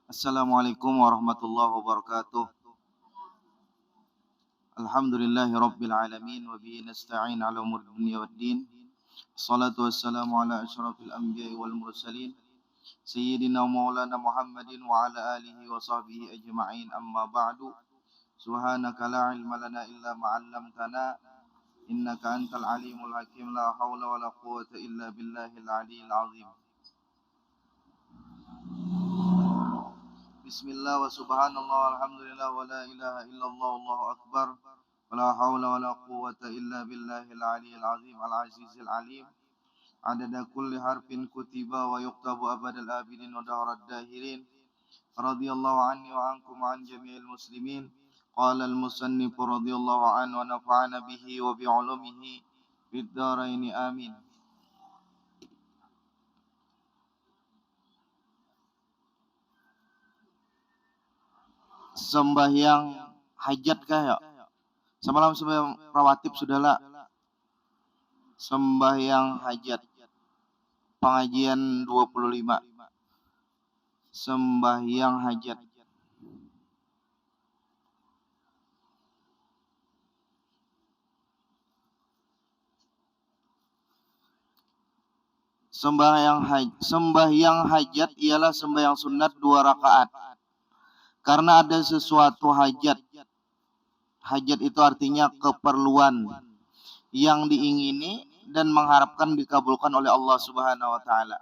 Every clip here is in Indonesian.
Assalamualaikum warahmatullahi wabarakatuh. Alhamdulillahi rabbil alamin wa bihi nasta'in ala umuri dunya waddin. Salatu wassalamu ala asyrafil anbiya'i wal mursalin sayyidina wa maulana Muhammadin wa ala alihi wa sahbihi ajma'in, amma ba'du. Subhanaka la ilma lana illa ma 'allamtana innaka antal alimul hakim. La haula wa la quwwata illa billahil aliyyil azim. Bismillah wa subhanallah walhamdulillah wa la ilaha illallah wallahu akbar wa la hawla wa la quwwata illa billahil aliyyil azim al-azizil alim. Adada kulli harfin kutiba wa yuktabu abadal abidin wa dahrad dahirin. Radiyallahu anni wa ankum an jami'il muslimin. Qala al-musannif radiyallahu anhu wa nafa'ana bihi wa bi'ulumihi fid dharain amin. Sembahyang hajat kah ya? Semalam sembahyang rawatib sudahlah. Sembahyang hajat. Pengajian 25. Sembahyang hajat. Sembahyang hajat ialah sembahyang sunat 2 rakaat. Karena ada sesuatu hajat. Hajat itu artinya keperluan yang diingini dan mengharapkan dikabulkan oleh Allah Subhanahu wa taala.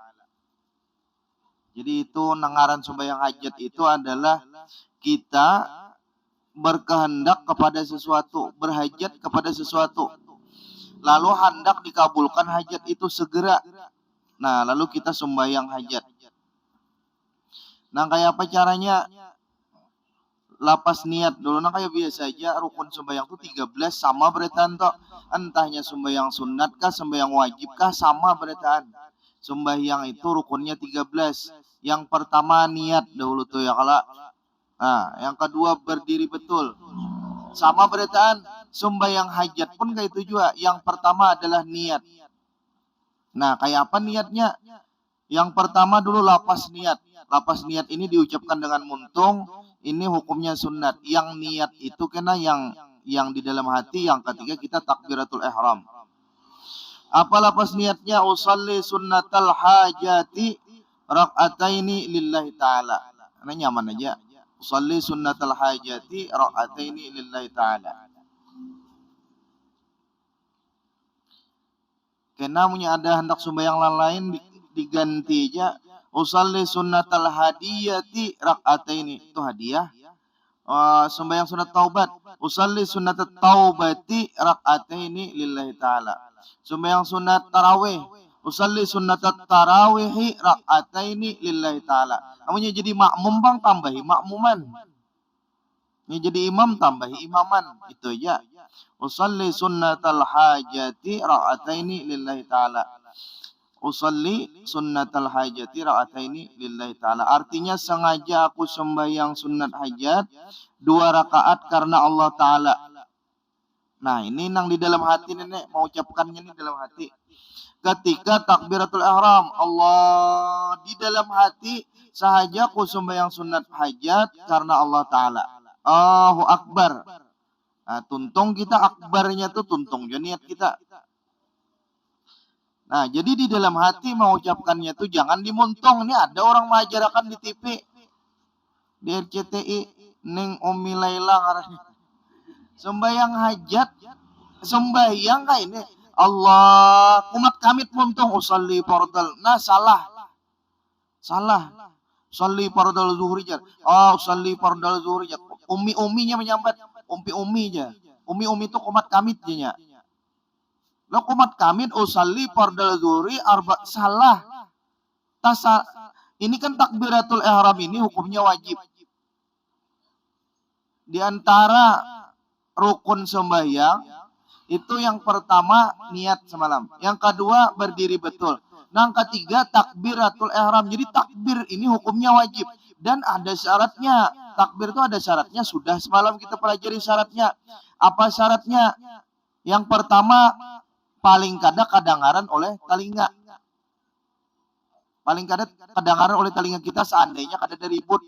Jadi itu nangaran sembahyang hajat itu adalah kita berkehendak kepada sesuatu, berhajat kepada sesuatu. Lalu hendak dikabulkan hajat itu segera. Nah, lalu kita sembahyang hajat. Nah, kayak apa caranya? Lapas niat dulu, nah kayak biasa aja rukun sembahyang tuh 13 sama beretan toh. Entahnya sembahyang sunat kah, sembahyang wajib kah, sama beretan. Sembahyang itu rukunnya 13. Yang pertama niat dahulu tuh ya kalau. Nah, yang kedua berdiri betul. Sama beretan. Sembahyang hajat pun kayak itu juga. Yang pertama adalah niat. Nah, kayak apa niatnya? Yang pertama dulu lapas niat. Lapas niat ini diucapkan dengan muntung. Ini hukumnya sunat. Yang niat itu kena yang di dalam hati. Yang ketiga kita takbiratul ihram. Apa lapas niatnya? Usalli sunnatal hajati rak'ataini lillahi ta'ala. Karena nyaman aja. Usalli sunnatal hajati rak'ataini lillahi ta'ala. Kena punya ada hendak sembahyang lain diganti aja. Usalli sunnatal hadiyati rak'ataini. Itu hadiah. Sembahyang sunat taubat. Usalli sunnatat taubati rak'ataini lillahi ta'ala. Sembahyang sunat tarawih. Usalli sunnatat tarawihi rak'ataini lillahi ta'ala. Namanya jadi makmum bang, tambahi makmuman. Ini jadi imam, tambahi imaman. Itu aja. Usalli sunnatal hajati rak'ataini lillahi ta'ala. Usalli sunnatal hajati rak'ataini lillahi ta'ala. Artinya sengaja aku sembahyang sunat hajat 2 rakaat karena Allah Ta'ala. Nah, ini nang di dalam hati nenek mau ucapkannya ini dalam hati. Ketika takbiratul ihram, Allah di dalam hati sahaja aku sembahyang sunat hajat karena Allah Ta'ala. Allahu Akbar. Nah, tuntung kita akbarnya tuh tuntung niat kita. Nah, jadi di dalam hati mengucapkannya tuh jangan dimuntung. Ini ada orang mengajarkan di TV, di RCTI, Neng Umi Laila ngarahnya. Sembahyang hajat, sembahyang kayak ini. Allah, umat kamit muntung usalli fardal. Nah, salah. Usalli fardal zuhri jar. Usalli fardal zuhri jar. Umi-uminya menyambat, umi-umi aja. Umi-umi itu umat kamit aja. Lo kumat kamit usalli fardal zuhri arba, salah. Ini kan takbiratul ihram ini hukumnya wajib. Di antara rukun sembahyang itu yang pertama niat semalam. Yang kedua berdiri betul. Yang ketiga takbiratul ihram. Jadi takbir ini hukumnya wajib dan ada syaratnya. Takbir itu ada syaratnya. Sudah semalam kita pelajari syaratnya. Apa syaratnya? Yang pertama paling kada kadangaran oleh telinga. Paling kada kadangaran oleh telinga kita seandainya kada ada ribut.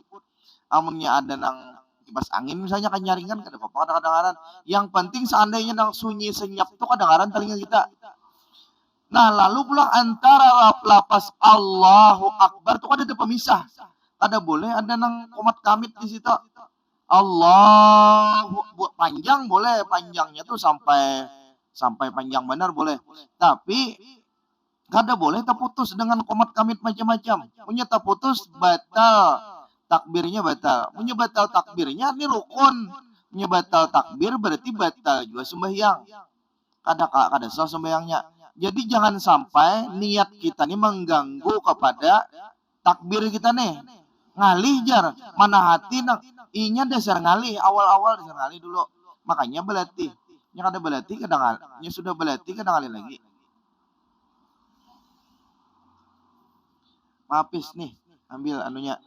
Amunnya ada nang kipas angin misalnya kan nyaringan kada apa-apa kadang-kadang. Yang penting seandainya nang sunyi senyap tuh kadang-kadang telinga kita. Nah, lalu pula antara lapas Allahu Akbar tuh ada pemisah. Kada boleh ada nang komat kamit di situ. Allahu panjang boleh, panjangnya tuh sampai panjang benar boleh. Tapi kada boleh terputus dengan komat kamit macam-macam. Punya terputus batal takbirnya batal. Punya batal takbirnya ini rukun. Punya batal takbir berarti batal juga sembahyang. Kada sah sembahyangnya. Jadi jangan sampai niat kita ini mengganggu kepada takbir kita nih. Ngalih jar, mana hati nang inya dasar ngalih, awal-awal dasar ngalih dulu. Makanya berlatih. Nya kada berlatih kadang ngalih, nya sudah berlatih kadang ngalih lagi. Maafis nih, ambil anunya.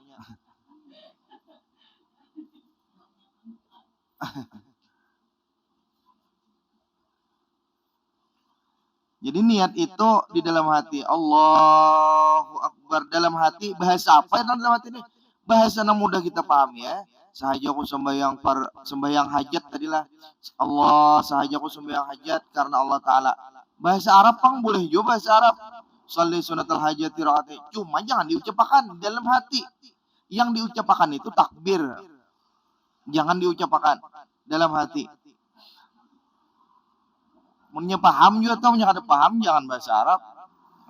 Jadi niat itu di dalam hati. Allahu Akbar dalam hati. Bahasa apa yang dalam hati ini? Bahasa yang mudah kita pahami ya. Sahaja aku sembahyang hajat tadilah. Allah sahaja aku sembahyang hajat karena Allah Ta'ala. Bahasa Arab pang boleh juga bahasa Arab. Sholli sunatul hajati rakaat. Cuma jangan diucapkan dalam hati. Yang diucapkan itu takbir. Jangan diucapkan dalam hati. Punya paham juga atau punya kada paham jangan bahasa Arab.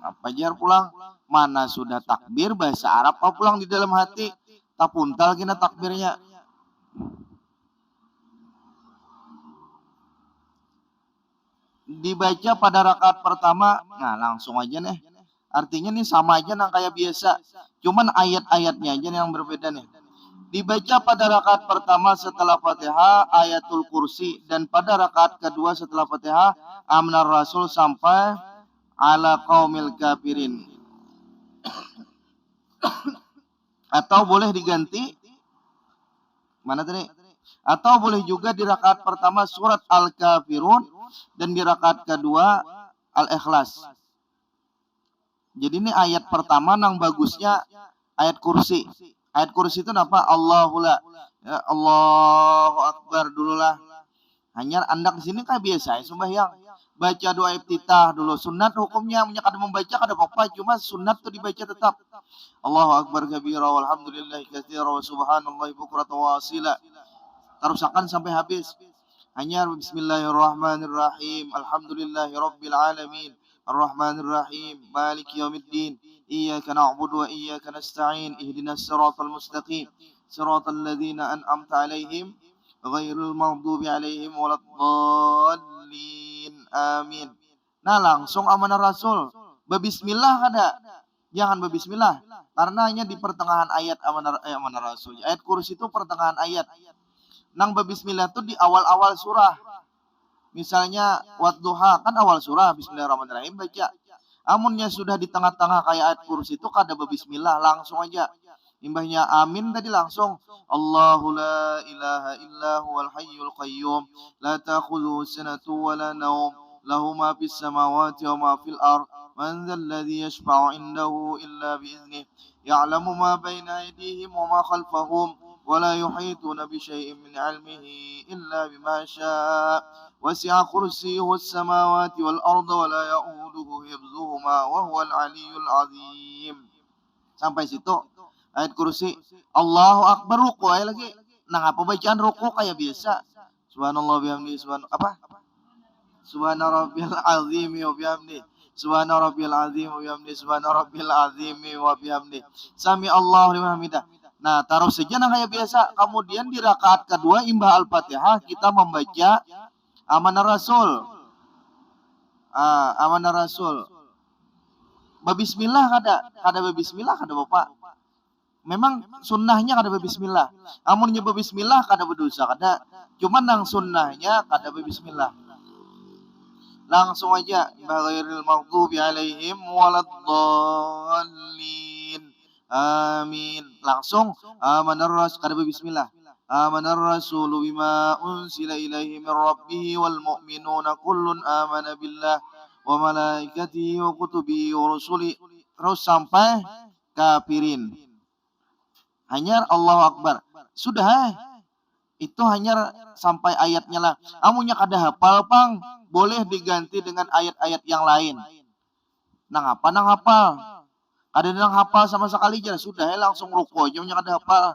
Apa jar pulang mana sudah takbir bahasa Arab apa pulang di dalam hati tapuntal kena takbirnya. Dibaca pada rakaat pertama, nah langsung aja nih. Artinya nih sama aja nang kayak biasa. Cuman ayat-ayatnya aja yang berbeda nih. Dibaca pada rakaat pertama setelah Fatihah ayatul kursi dan pada rakaat kedua setelah Fatihah Amanar Rasul sampai ala qaumil kafirin. Atau boleh diganti mana tadi? Atau boleh juga di rakaat pertama surat Al-Kafirun dan di rakaat kedua Al-Ikhlas. Jadi ini ayat pertama nang bagusnya ayat kursi. Ayat kursi itu apa? Allahula. Ya, Allahu Akbar dululah. Hanya anda di sini kayak biasa ya sembahyang. Baca doa iftitah dulu. Sunat hukumnya kada membaca kada apa-apa, cuma sunat tuh dibaca tetap. Allahu Akbar kabira walhamdulillahi katsira wa subhanallahi bukratan wa asila. Terusakan sampai habis. Hanya bismillahirrahmanirrahim. Alhamdulillahi rabbil alamin. Ar-Rahmanir-Rahim. Maliki yaumiddin. Iyyaka na'budu wa iyyaka nasta'in. Ihdinas siratal mustaqim. Siratal ladzina an'amta 'alaihim ghairil maghdubi 'alaihim waladdallin. Amin. Nah, langsung amanah Rasul. Bismillah kada. Jangan berbismillah karena hanya di pertengahan ayat amanah Rasul. Ayat kursi itu pertengahan ayat. Nang berbismillah itu di awal-awal surah. Misalnya wadduha kan awal surah bismillahirrahmanirrahim baca. Amunnya sudah di tengah-tengah kayak ayat kursi itu kada berbismillah langsung aja. Imbahnya amin tadi langsung Allahu la ilaha illa huwal hayyul qayyum la ta'khudhuhu sinatun wa la nawm lahu ma fis samawati wa ma fil ard man dzal ladzi yashfa'u indahu illa bi idznih ya'lamu ma baina aydihim wa ma khalfahum wa la yuhituna bi syai'in min 'ilmihi illa bima syaa wasi'a kursiyyuhu as-samawati wal arda wa la ya'uduhu hifdzuhuma wa huwal 'aliyyul 'azim. Sampai situ ayat kursi. Allahu Akbar ruku aja lagi. Nah, apa bacaan ruku kayak biasa. Subhanallah bihamdi Subhana rabbiyal azim wa bihamdi. Subhana rabbiyal azim wa bihamdi. Subhana rabbiyal azim wa bihamdi. Sami Allahu liman hamidah. Nah, taruh saja nah kayak biasa. Kemudian di rakaat kedua imbah Al-Fatihah kita membaca amanah Rasul. Amanah Rasul. Babismillah kada babismillah kada Bapak. Memang sunnahnya kada berbismillah. Amunnya berbismillah kada berdosa kada. Cuman nang sunnahnya kada berbismillah. Langsung aja ghairil maghdubi alaihim waladdallin. Amin. Langsung amanar rasul kada berbismillah. Amanar rasulu bima unsila ilaihi min rabbih wal mu'minuna kullun amana billah wa malaikatihi wa kutubihi wa rusuli. Terus sampai kafirin. Hanya Allahu Akbar. Sudah itu hanya sampai ayatnya lah. Amunya kada hafal pang, boleh diganti dengan ayat-ayat yang lain. Nang hafal. Kada nang hafal sama sekali aja, sudah langsung ruko aja nya kada hafal.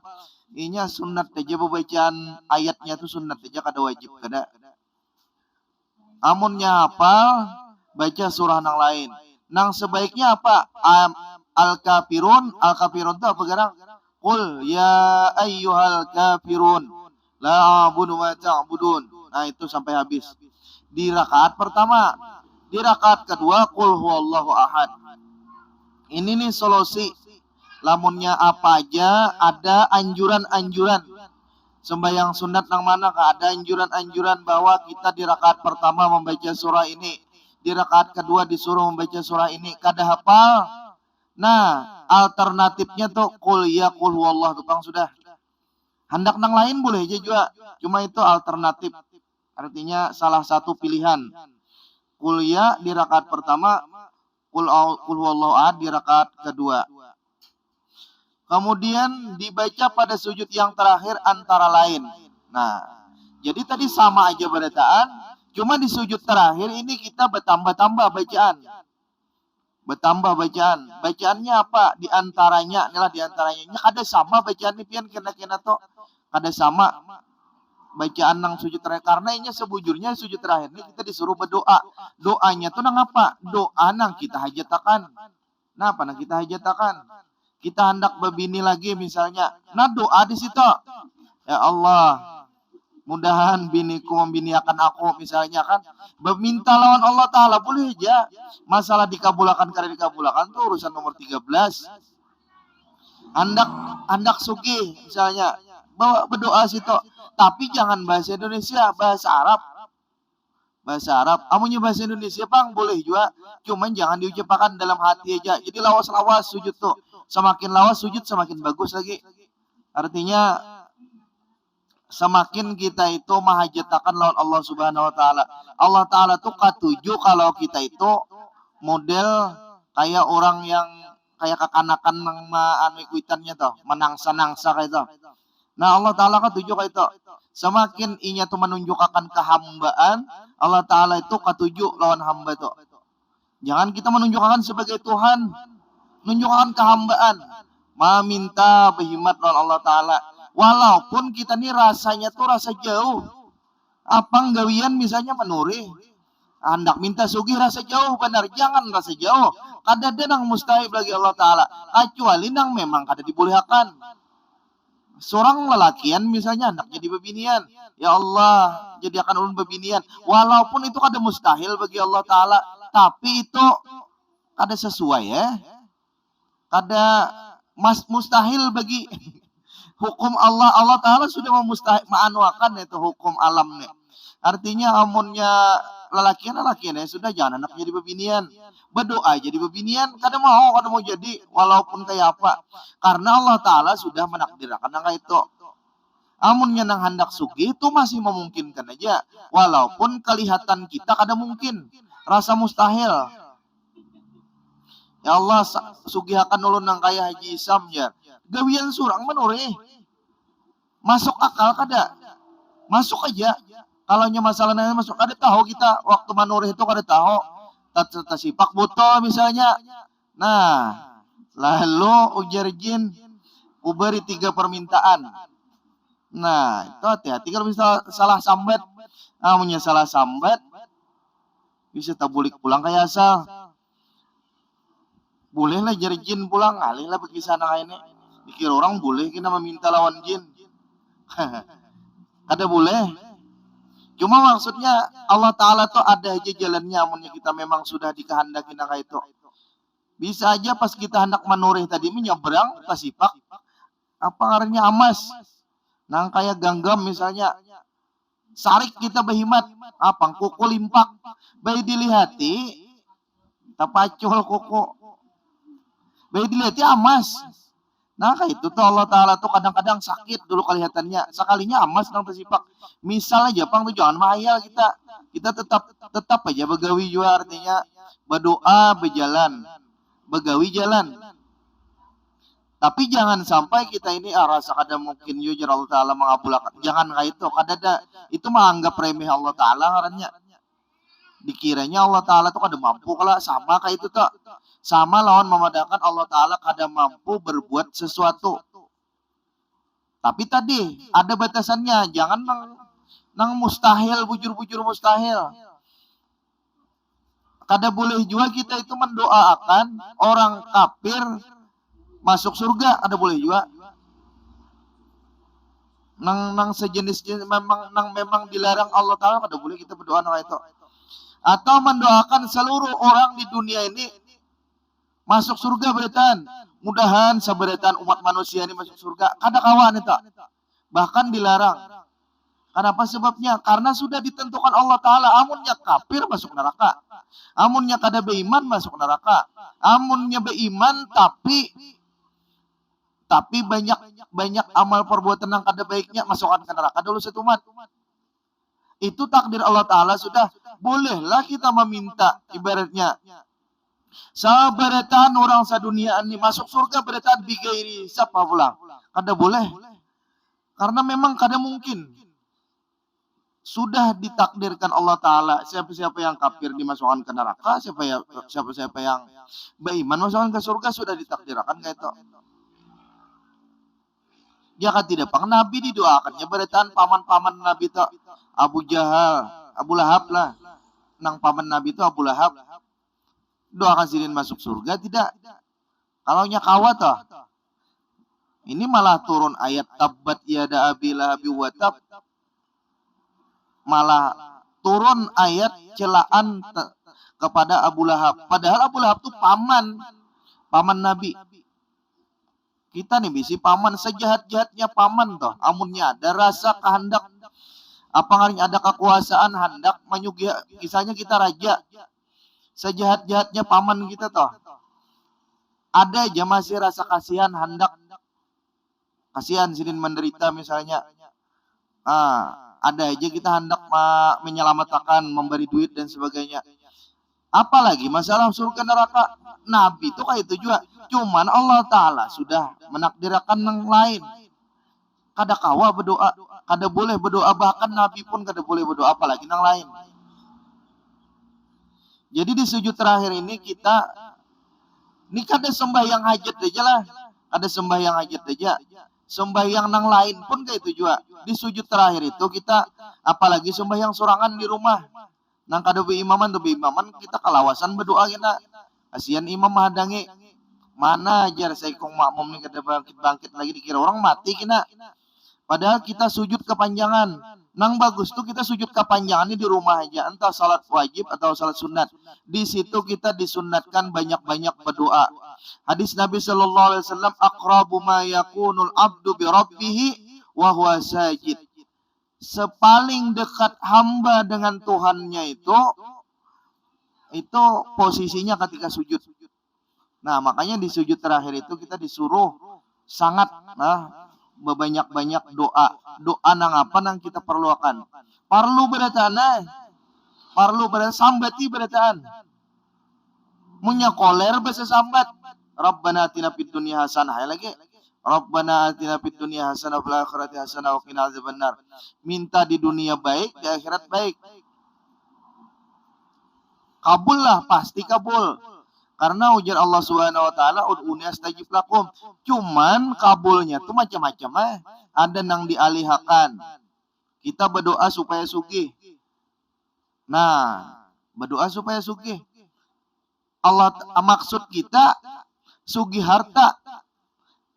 Inya sunat aja pembacaan ayatnya tuh sunat aja, kada wajib kada. Amunnya hafal, baca surah nang lain. Nang sebaiknya apa? Al-kafirun itu apa garang? Qul ya ayyuhal kafirun la a'budu ma ta'budun. Nah, itu sampai habis. Di rakaat pertama. Di rakaat kedua qul huwallahu ahad. Ini nih solusi. Lamunnya apa aja ada anjuran-anjuran. Sembahyang sunat nang mana ada anjuran-anjuran bahwa kita di rakaat pertama membaca surah ini, di rakaat kedua disuruh membaca surah ini. Kada hafal. Nah, alternatifnya tuh qul huwallah tuh bang sudah. Hendak nang lain boleh aja juga. Cuma itu alternatif. Artinya salah satu pilihan. Qul di rakaat pertama, qul huwallahu ahad di rakaat kedua. Kemudian dibaca pada sujud yang terakhir antara lain. Nah, jadi tadi sama aja bacaan, cuma di sujud terakhir ini kita bertambah-tambah bacaan. Bertambah bacaan. Bacaannya apa? Di antaranya, inilah di antaranya. Ini kada sama bacaan ini pian kena-kena to. Kada sama bacaan nang sujud terakhir. Karena ini sebujurnya sujud terakhir ini kita disuruh berdoa. Doanya tuh nang apa? Doa nang kita hajatakan. Nah, apa nang kita hajatakan? Kita hendak berbini lagi misalnya. Nah, doa di situ. Ya Allah, mudahan biniku membiniakan aku misalnya kan. Meminta lawan Allah Ta'ala boleh aja. Masalah dikabulakan karena dikabulakan itu urusan nomor 13. Hendak sugih misalnya. Bawa berdoa situ. Tapi jangan bahasa Indonesia, bahasa Arab. Bahasa Arab. Amunya bahasa Indonesia bang boleh juga. Cuman jangan diucapkan dalam hati aja. Jadi lawas-lawas sujud tuh. Semakin lawas sujud semakin bagus lagi. Artinya semakin kita itu mahajatakan lawan Allah Subhanahu wa taala. Allah Taala tuh katuju kalau kita itu model kayak orang yang kayak kekanakan nang anu ikuitannya tuh, menangsa-nangsa kayak itu. Nah, Allah Taala katuju kayak itu. Semakin inya tuh menunjukkan kehambaan, Allah Taala itu katuju lawan hamba tuh. Jangan kita menunjukkan sebagai Tuhan, menunjukkan kehambaan, meminta berhimat lawan Allah Ta'ala. Walaupun kita nih rasanya tuh rasa jauh. Apa gawian misalnya menuri. Hendak minta sugih rasa jauh benar. Jangan rasa jauh. Kada ada nang mustahil bagi Allah Ta'ala. Kecuali nang memang kada dibolehkan. Seorang lelakian misalnya hendak jadi bebinian. Ya Allah, jadi akan ulun bebinian. Walaupun itu kada mustahil bagi Allah Ta'ala. Tapi itu kada sesuai ya. Ada mustahil bagi hukum Allah. Allah Ta'ala sudah maanuakan itu hukum alamnya. Artinya amunnya lelakian ya sudah, jangan anak jadi bebinian. Berdoa jadi bebinian, kada mau jadi walaupun kayak apa. Karena Allah Ta'ala sudah menakdirkan kayak itu. Amunnya nang hendak sugih itu masih memungkinkan aja. Walaupun kelihatan kita kada mungkin. Rasa mustahil. Ya Allah, sugihakan ulun nang kaya Haji Isam ya. Gawian surang menurih. Masuk akal kada? Masuk aja. Kalau nya masalahnya masuk, kada tahu kita waktu manurih itu kada tahu. Sipak botol misalnya. Nah, lalu ujar jin uberi 3 permintaan. Nah, itu hati-hati kalau misal salah sambat. Amunnya salah sambat bisa tabulik pulang kayak asal. Bolehlah jari jin pulang, alih lah pergi sana kayak ini. Dikira orang boleh kita meminta lawan jin. Kada boleh. Cuma maksudnya Allah Ta'ala tuh ada aja jalannya. Amunnya kita memang sudah dikehendaki kayak itu. Bisa aja pas kita hendak menurih tadi menyeberang ke sipak. Apa ngarannya amas. Nang kayak ganggam misalnya. Sarik kita berhimat. Apa kuku limpak. Baik dilihati. Tapacul kuku. Baik dilihat amas. Nah kayak itu tuh Allah Ta'ala tuh kadang-kadang sakit dulu kelihatannya. Sekalinya amas nang tersipak. Misal aja pang tuh jangan mahayal kita. Kita tetap aja begawi juga artinya. Berdoa berjalan. Begawi jalan. Tapi jangan sampai kita ini rasa kada mungkin yujur Allah Ta'ala mengabulkan. Jangan kayak itu. Itu menganggap remeh Allah Ta'ala karena dikiranya Allah Ta'ala itu kada mampu. Kalau sama kayak itu tuh. Sama lawan memadakan Allah Ta'ala kada mampu berbuat sesuatu. Tapi tadi ada batasannya. Jangan nang mustahil, bujur-bujur mustahil. Kada boleh juga kita itu mendoakan orang kafir masuk surga, ada boleh juga. Nang sejenis memang dilarang Allah Ta'ala, kada boleh kita berdoa nang itu. Atau mendoakan seluruh orang di dunia ini masuk surga beretan. Mudahan seberetan umat manusia ini masuk surga. Kada kawan itu. Bahkan dilarang. Kenapa sebabnya? Karena sudah ditentukan Allah Ta'ala. Amunnya kafir masuk neraka. Amunnya kada beiman masuk neraka. Amunnya beiman tapi banyak amal perbuatan yang kada baiknya masukkan ke neraka dulu satu umat. Itu takdir Allah Ta'ala sudah. Bolehlah kita meminta ibaratnya. Sabaratan orang sadunia ini masuk surga beretan bigairi siapa pulang. Kada boleh. Karena memang kada mungkin. Sudah ditakdirkan Allah Ta'ala siapa-siapa yang kafir dimasukkan ke neraka, siapa-siapa yang beriman masukkan ke surga, sudah ditakdirkan kayak itu. Ya kan tidak pak Nabi didoakannya beretan paman-paman Nabi itu Abu Jahal, Abu Lahab lah. Nang paman Nabi itu Abu Lahab. Doakan sirin masuk surga tidak. Kalau nya kawat toh. Ini malah turun ayat tabbat yada abi lahabi wa tab. Malah turun ayat celaan kepada Abu Lahab. Padahal Abu Lahab itu paman Nabi. Kita nih bisi paman sejahat-jahatnya paman toh. Amunnya ada rasa kehendak apa ngarinya ada kekuasaan hendak menyugi kisahnya kita raja. Sejahat-jahatnya paman kita toh. Ada aja masih rasa kasihan hendak kasihan sirin menderita misalnya. Ada aja kita hendak menyelamatkan, memberi duit dan sebagainya. Apalagi masalah surga neraka. Nabi itu kayak itu juga. Cuman Allah Ta'ala sudah menakdirkan yang lain. Kada kawa berdoa. Kada boleh berdoa. Bahkan Nabi pun kada boleh berdoa. Apalagi yang lain. Jadi di sujud terakhir ini kita. Ini kada sembahyang hajat aja lah. Ada sembahyang hajat aja. Sembahyang nang lain pun kayak itu juga. Di sujud terakhir itu kita apalagi sembahyang sorangan di rumah. Nang kada beimaman tuh beimaman kita kalawasan berdoa kita. Kasihan imam hadangi. Mana ajar saya kong makmum nih kada bangkit lagi dikira orang mati kena. Padahal kita sujud kepanjangan. Nang bagus tuh kita sujud kepanjangan ini di rumah aja. Entah salat wajib atau salat sunat. Di situ kita disunatkan banyak-banyak berdoa. Hadis Nabi Sallallahu Alaihi Wasallam, aqrabu ma yakunul abdu bi rabbih wa huwa sajid. Sepaling dekat hamba dengan Tuhannya itu posisinya ketika sujud. Nah, makanya di sujud terakhir itu kita disuruh sangat banyak doa. Doa nang apa nang kita perlukan. Parlu berataan. Sambati berataan. Munya koler bahasa sambat. Rabbana atina fid dunya hasanah. Lagi. Rabbana atina fid dunya hasanah wa fil akhirati hasanah wa qina azabannar. Minta di dunia baik, di akhirat baik. Kabul lah, pasti kabul. Karena ujar Allah Subhanahu wa taala, ud'uni astajib lakum. Cuman kabulnya tuh macam-macam Ada yang dialihkan. Kita berdoa supaya sugih. Nah, berdoa supaya sugih. Maksud kita sugih harta.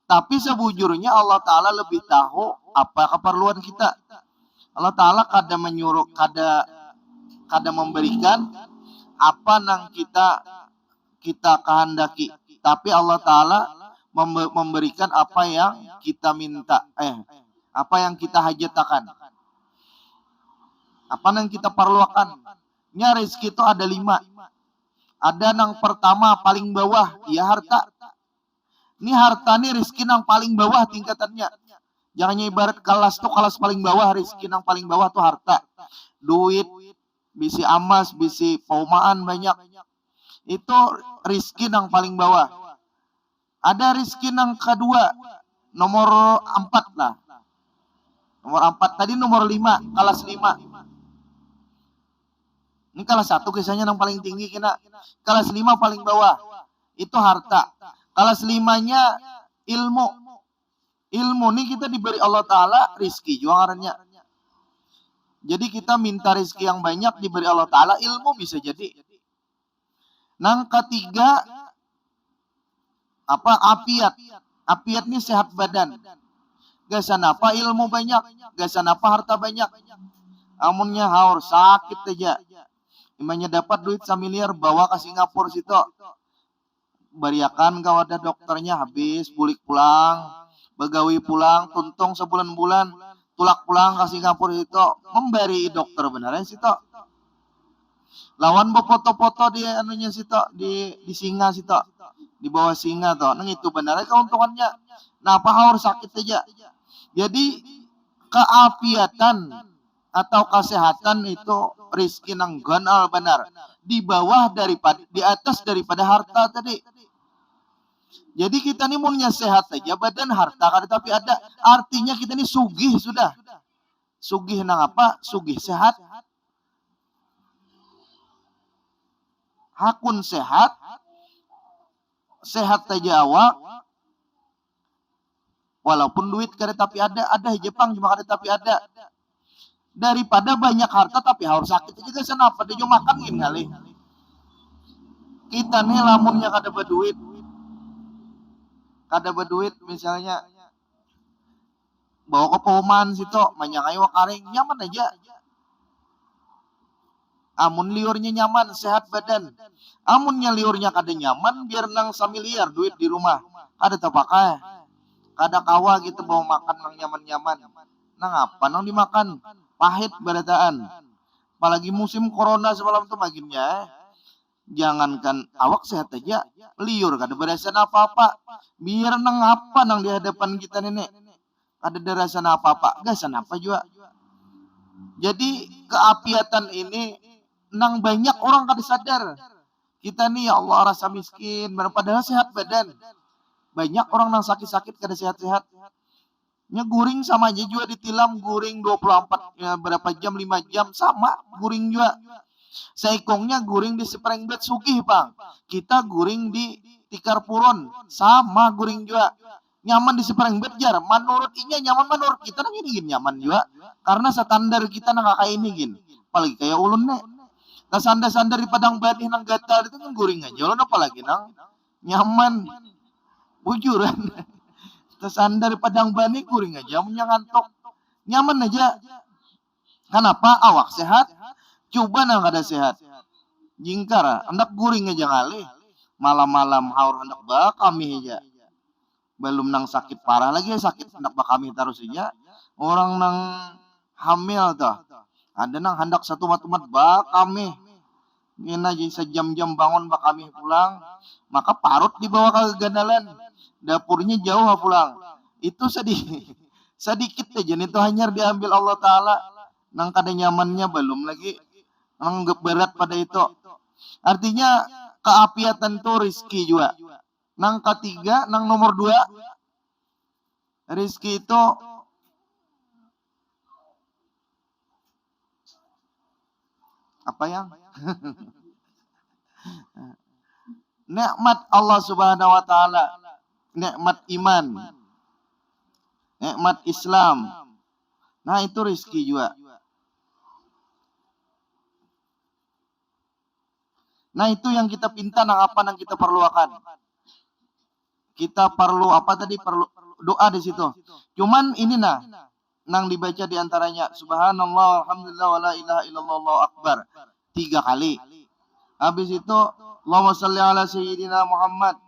Tapi sebujurnya Allah Ta'ala lebih tahu apa keperluan kita. Allah Ta'ala kada menyuruh, kada memberikan apa yang kita kehendaki. Tapi Allah Ta'ala memberikan apa yang kita minta. Apa yang kita hajatakan. Apa yang kita perlukan. Rezeki itu ada 5. Ada yang pertama paling bawah, ya harta. Ini harta nih rezeki yang paling bawah tingkatannya. Jangan ibarat kelas tuh kelas paling bawah, rezeki yang paling bawah tuh harta. Duit, bisi amas, bisi paumaan banyak. Itu rezeki yang paling bawah. Ada rizki yang kedua, nomor 4 lah. Nomor 4 tadi nomor 5, kelas 5. Ini kelas 1 kisahnya yang paling tinggi kena. Kelas 5 paling bawah. Itu harta. Kelas 5-nya ilmu. Ilmu ini kita diberi Allah Ta'ala rizki jualannya. Jadi kita minta rizki yang banyak diberi Allah Ta'ala, ilmu bisa jadi. Nang ketiga, apiat. Apiat ini sehat badan. Gasan apa ilmu banyak, gasan apa harta banyak. Amunnya haur sakit aja. Imanya dapat duit samiliar bawa ke Singapura situ. Bariakan kau ada dokternya habis, bulik pulang, begawi pulang, tuntung sebulan-bulan, tulak pulang ke Singapura itu, memberi dokter beneran situ. Lawan foto-foto di anunya situ, di singa situ, di bawah singa tuh, nang itu beneran keuntungannya. Nah, apa harus sakit aja. Jadi keapiatan atau kesehatan itu rizki nang ganal benar, di bawah daripada, di atas daripada harta tadi. Jadi kita ini maunya sehat aja, badan harta kan, tapi ada artinya kita ini sugih sudah. Sugih nang apa? Sugih sehat. Hakun sehat. Sehat aja awak. Walaupun duit kada tapi ada Jepang cuma kada tapi ada. Daripada banyak harta tapi harus sakit aja kenapa dia makan gini kali. Kita nih lamunnya kada berduit. Kada berduit misalnya bawa ke Pauman situ, manyangai wakaring nyaman aja. Amun liurnya nyaman, sehat badan. Amunnya liurnya kada nyaman, biar nang samiliar duit di rumah. Ada tapakai. Kada kawa gitu bawa makan nang nyaman-nyaman. Nang apa nang dimakan? Pahit barataan. Apalagi musim corona semalam tuh makinnya. Jangankan awak sehat aja, liur kada berasan apa-apa. Biar nang apa nang di hadapan kita nenek. Kada derasan apa-apa, gasan apa juga. Jadi keapiatan ini nang banyak orang kada sadar. Kita nih ya Allah rasa miskin, padahal sehat badan. Banyak orang nang sakit-sakit kada sehat-sehat. Nya guring sama aja juga ditilam, guring 24 ya, berapa jam, 5 jam sama guring juga. Seikongnya guring di Springbed sugih bang. Kita guring di Tikar Puron sama guring juga. Nyaman di Springbed jar. Menurut inya nyaman, menurut kita nang ini nyaman juga. Karena standar kita nang kayak ini gin. Apalagi kayak ulun nih. Nah sandar-sandar di Padang Badih nang gatal itu kan guring aja. Ulun apalagi nang nyaman. Bujuran. Sandar di Padang Badih guring aja. Punya ngantuk. Nyaman aja. Kenapa? Awak sehat. Coba nang kada sehat. Jingkar, hendak guring aja kali. Malam-malam haur hendak bakami aja. Belum nang sakit parah lagi sakit hendak bakami terus aja. Orang nang hamil tuh. Ada nang hendak satu mat-mat bakami. Ngina aja sejam-jam bangun bakami pulang. Maka parut dibawa ke gandalan. Dapurnya jauh pulang. Itu sedikit aja. Itu hanya diambil Allah Ta'ala. Nang kada nyamannya belum lagi nang berat pada itu. Artinya keapiatan itu rizki juga. Nang ketiga, nang nomor 2, rizki itu apa yang nikmat Allah Subhanahu wa taala, nikmat iman, nikmat Islam. Nah, itu rizki juga. Nah, itu yang kita pinta nang apa nang kita perluakan. Kita perlu apa tadi? Perlu doa di situ. Cuman ini nang dibaca di antaranya subhanallah alhamdulillah wala ilaha illallah Allahu akbar 3 kali. Habis itu Allahumma shalli ala sayyidina Muhammad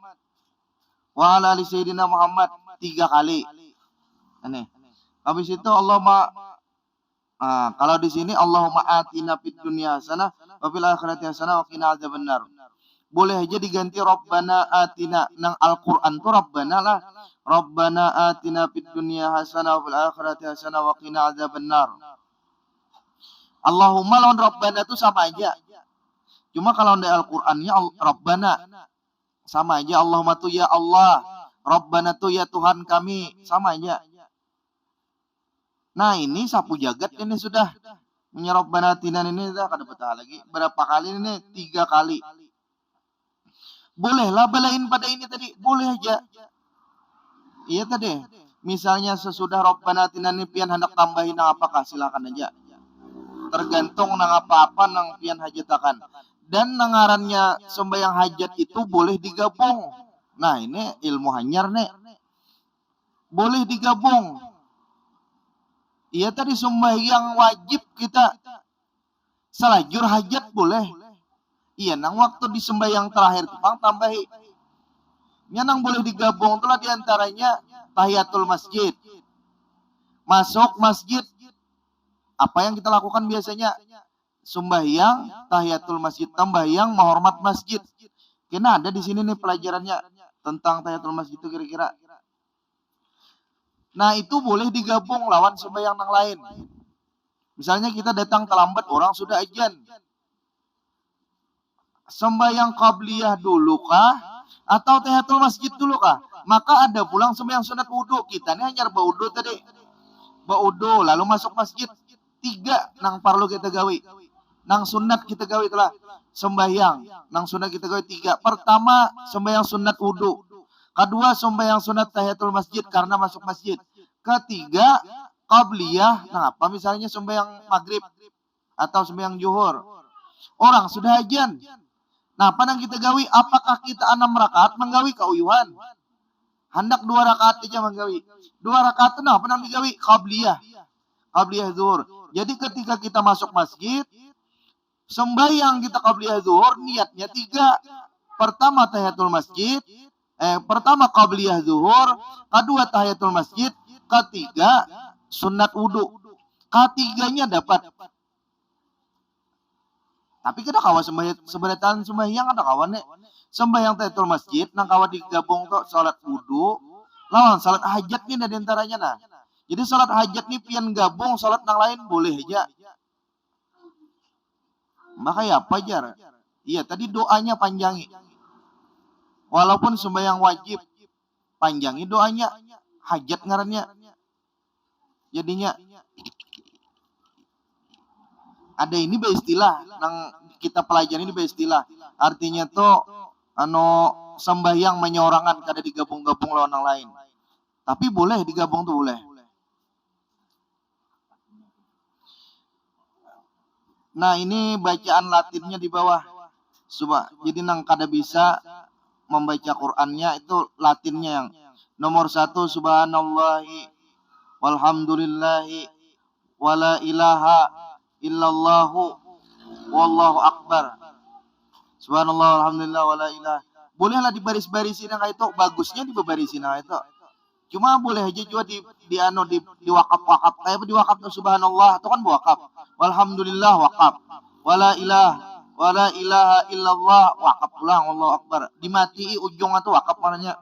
wa ala ali sayyidina Muhammad 3 kali. Aneh. Habis itu Allahumma kalau di sini Allahumma atina fid dunya hasanah wa fil akhirati hasanah wa qina adzabannar. Boleh aja diganti Rabbana atina. Nang Al-Qur'an tuh Rabbana lah. Rabbana atina fid dunya hasanah wa fil akhirati hasanah wa qina adzabannar. Allahumma lawan Rabbana tuh sama aja. Cuma kalau di Al-Qur'annya Rabbana sama aja. Allahumma tuh ya Allah. Rabbana tuh ya Tuhan kami, sama aja. Nah ini sapu jagat ini sudah. Rabbana atina ini sudah kada betah lagi. Berapa kali ini? 3 kali. Bolehlah balain pada ini tadi, boleh aja. Iya tadi. Misalnya sesudah Rabbana atina ini pian hendak tambahin apakah, silakan aja. Tergantung nang apa-apa nang pian hajatakan. Dan nangarannya sembahyang hajat itu boleh digabung. Nah ini ilmu hanyar nih. Boleh digabung. Iya tadi sembahyang wajib kita selajur hajat boleh. Iya nang waktu di sembahyang terakhir tukang tambahi. Nya nang boleh digabung itulah diantaranya tahiyatul masjid. Masuk masjid. Apa yang kita lakukan biasanya? Sembahyang tahiyatul masjid, tambahyang menghormat masjid. Kena ada di sini nih pelajarannya tentang tahiyatul masjid itu kira-kira. Nah itu boleh digabung lawan sembahyang yang lain. Misalnya kita datang terlambat, orang sudah azan. Sembahyang qabliyah dulu kah? Atau tahiyatul masjid dulu kah? Maka ada pulang sembahyang sunat wudhu. Kita ini hanya berwudhu tadi. Berwudhu lalu masuk masjid. 3 nang perlu kita gawi. Nang sunat kita gawi itulah sembahyang. Nang sunat kita gawi 3. Pertama sembahyang sunat wudhu. Kedua sembahyang sunat tahiyatul masjid karena masuk masjid. Ketiga qabliyah. Nah apa misalnya sembahyang maghrib atau sembahyang zuhur. Orang sudah azan. Nah apa yang kita gawi? Apakah kita 6 rakaat menggawi kauyuhan? Hendak 2 rakaat aja menggawi. 2 rakaat itu nah apa yang digawi? Qabliyah. Qabliyah zuhur. Jadi ketika kita masuk masjid, sembahyang kita qabliyah zuhur niatnya 3. Pertama tahiyatul masjid. Pertama qabliyah zuhur, kedua tahiyatul masjid, ketiga sunat wudhu. Ketiganya dapat. Tapi kita kawan sebenarnya sembahyang ada kawan nih. Sembahyang tahiyatul masjid, nang kawan digabung tuh salat wudhu, lawan salat hajat nih ada antaranya nah. Jadi salat hajat nih pian gabung salat nang lain boleh aja. Makanya apa jar? Iya tadi doanya panjangi. Walaupun sembahyang wajib, panjangi doanya, hajat ngarannya. Jadinya ada ini beristilah, nang kita pelajari ini beristilah. Artinya tuh sembahyang menyorangan kada digabung-gabung lawan yang lain. Tapi boleh digabung tuh boleh. Nah ini bacaan Latinnya di bawah. Coba, jadi nang kada bisa membaca Qur'annya itu Latinnya yang nomor 1 subhanallahi walhamdulillahi wala ilaha illallahu wallahu akbar. Subhanallah alhamdulillah wala ilaha. Bolehlah dibaris-barisin yang itu, bagusnya dibarisin yang itu. Cuma boleh aja juga di wakaf-wakaf. Kayak di wakaf tuh subhanallah itu kan wakaf. Walhamdulillah wakaf. Wala ilaha illallah wakaf pulang Allahu akbar. Dimatii ujung itu wakaf maknanya.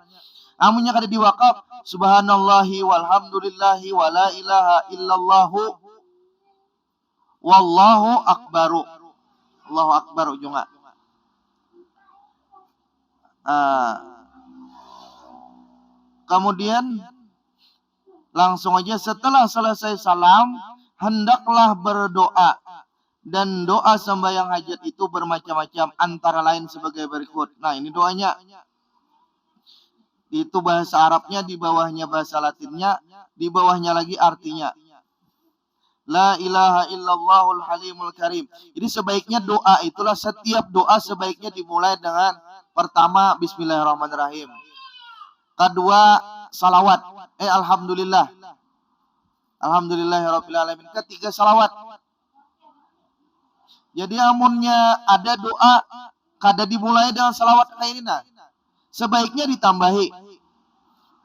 Amunnya kada diwakaf subhanallahi walhamdulillahi wala ilaha illallahu wallahu akbaru. Allahu akbar ujungnya. Kemudian langsung aja setelah selesai salam hendaklah berdoa. Dan doa sembahyang hajat itu bermacam-macam, antara lain sebagai berikut. Nah ini doanya. Itu bahasa Arabnya, di bawahnya bahasa Latinnya, di bawahnya lagi artinya. La ilaha illallahul halimul karim. Jadi sebaiknya doa itulah, setiap doa sebaiknya dimulai dengan pertama bismillahirrahmanirrahim. Kedua salawat. Alhamdulillah. Alhamdulillahirabbil alamin. Ketiga salawat. Jadi amunnya ada doa kada dimulai dengan salawat kayak ini nah. Sebaiknya ditambahi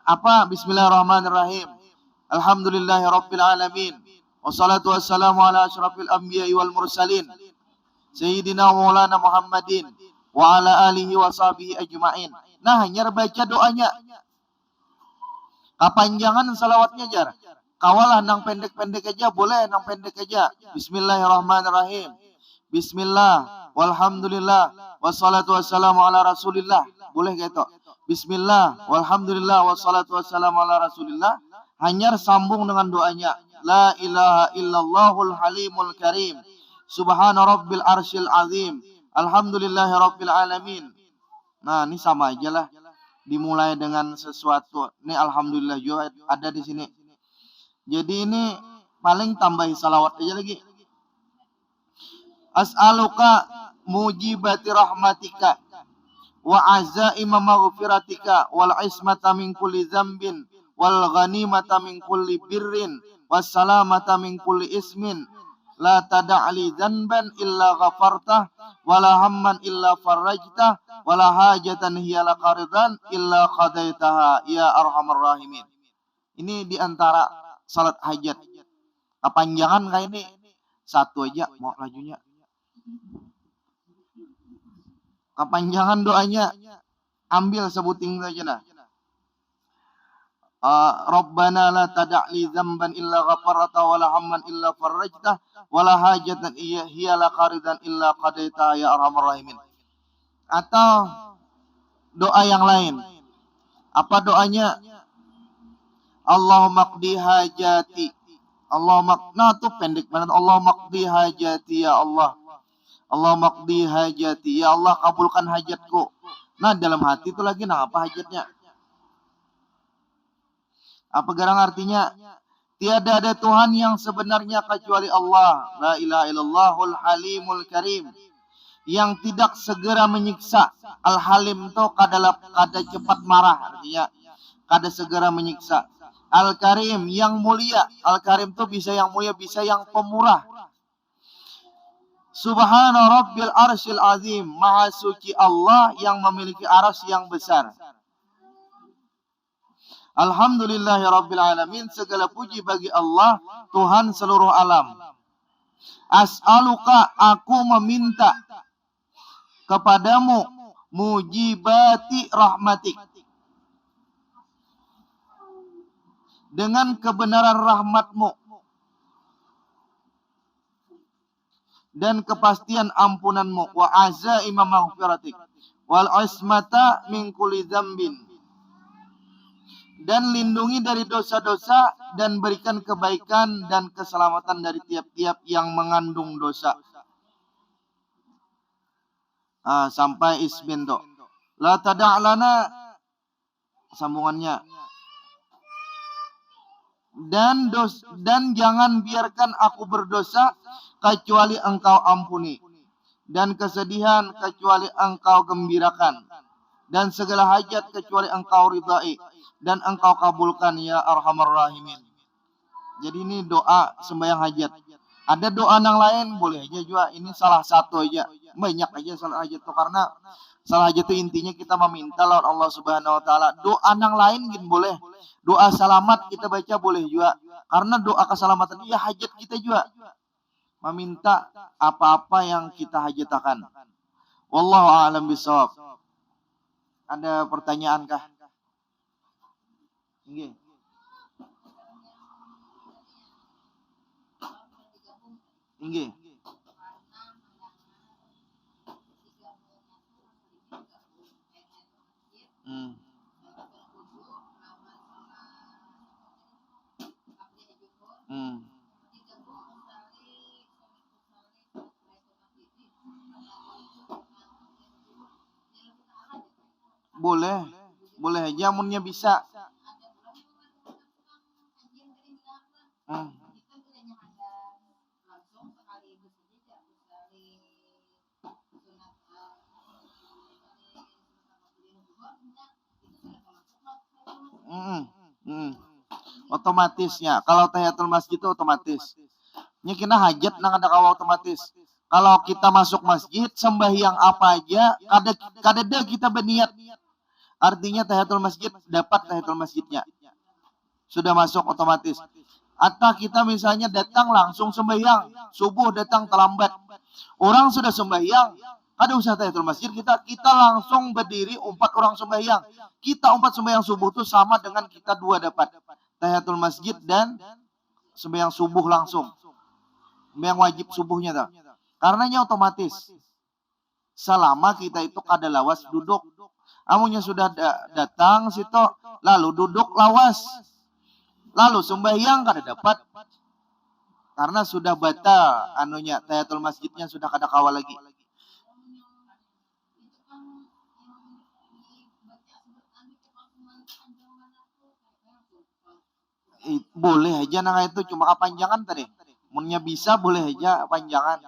apa? Bismillahirrahmanirrahim. Alhamdulillahirabbil alamin. Wassalatu wassalamu ala asyrafil anbiya'i wal mursalin. Sayyidina Maulana Muhammadin wa ala alihi wa sahbihi ajma'in. Nah, hanya baca doanya. Kepanjangan salawatnya jar. Kawalah nang pendek-pendek aja boleh, nang pendek aja. Bismillahirrahmanirrahim. Bismillah, walhamdulillah, wassalatu wassalamu ala rasulillah. Boleh gitu. Bismillah, walhamdulillah, wassalatu wassalamu ala rasulillah. Hanya sambung dengan doanya. La ilaha illallahul halimul karim. Subhana rabbil arsyil azim. Alhamdulillahi rabbil alamin. Nah, ini sama aja lah. Dimulai dengan sesuatu. Ini alhamdulillah juga ada di sini. Jadi ini paling tambahi salawat aja lagi. As'aluka mujibati rahmatika wa azaima maghfiratika wal ismata min kulli dzambin wal ghanimata min kulli birrin was salamata min kulli ismin la tada'li dzanban illa ghafartah wala hamman illa farajtah wala hajatan hiya laqaridan illa qadaitaha ya arhamar rahimin. Ini diantara salat hajat. Kepanjangan kayak ini satu aja mau lajunya. Kepanjangan doanya ambil sebuting saja nah. Rabbana la tada'li dzamban illa ghafarta wala hamman illa farajtah wala hajatan hiya laqaridan illa qadaita ya arhamar rahimin. Atau doa yang lain. Apa doanya? Allahumma qdi hajati. Nah tuh pendek banget. Allahumma qdi hajati ya Allah. Allahumma qdi hajati ya Allah, kabulkan hajatku. Nah dalam hati itu lagi nah apa hajatnya? Apa garang artinya? Tiada ada Tuhan yang sebenarnya kecuali Allah. La ilaha illallahul halimul karim. Yang tidak segera menyiksa. Al-halim itu kada cepat marah. Artinya kada segera menyiksa. Al-karim yang mulia. Al-karim itu bisa yang mulia, bisa yang pemurah. Subhana rabbil arsyil azim. Maha suci Allah yang memiliki arsy yang besar. Alhamdulillahi rabbil alamin. Segala puji bagi Allah, Tuhan seluruh alam. As'aluka, aku meminta kepadamu mujibati rahmatik. Dengan kebenaran rahmatmu. Dan kepastian ampunanmu wa azaima maghfiratik wal ismata min kulli dzambin, dan lindungi dari dosa-dosa dan berikan kebaikan dan keselamatan dari tiap-tiap yang mengandung dosa. Sampai ismin tuh. La tada'lana sambungannya. Dan jangan biarkan aku berdosa kecuali engkau ampuni, dan kesedihan kecuali engkau gembirakan, dan segala hajat kecuali engkau ridai dan engkau kabulkan ya arhamar rahimin. Jadi ini doa sembahyang hajat. Ada doa yang lain boleh aja juga, ini salah satu aja. Banyak aja salah hajat tuh, karena salah hajat itu intinya kita meminta lawan Allah Subhanahu wa taala. Doa yang lain gitu boleh. Doa selamat kita baca boleh juga. Karena doa keselamatan ya hajat kita juga. Meminta apa-apa yang kita hajatakan. Wallahu a'lam bishawab. Ada pertanyaan kah? Nggih. Nggih. Boleh, boleh aja munnya bisa. Otomatisnya kalau tahiyatul masjid itu otomatis. Nya kena hajat nang ada kawa otomatis. Kalau kita masuk masjid sembahyang apa aja kada kita berniat. Artinya tahiyatul masjid dapat tahiyatul masjidnya. Sudah masuk otomatis. Atau kita misalnya datang langsung sembahyang, subuh datang terlambat. Orang sudah sembahyang, kada usah tahiyatul masjid, kita langsung berdiri umpat orang sembahyang. Kita umpat sembahyang subuh itu sama dengan kita dua dapat tahiyatul masjid dan sembahyang subuh langsung. Sembahyang wajib subuhnya dah. Karenanya otomatis. Selama kita itu kada lawas duduk. Amunnya sudah datang situ, lalu duduk lawas, lalu sembahyang kada dapat karena sudah batal anunya tahiyatul masjidnya sudah kada kawal lagi. Boleh aja nah itu cuma kepanjangan tadi. Munnya bisa boleh aja panjangan.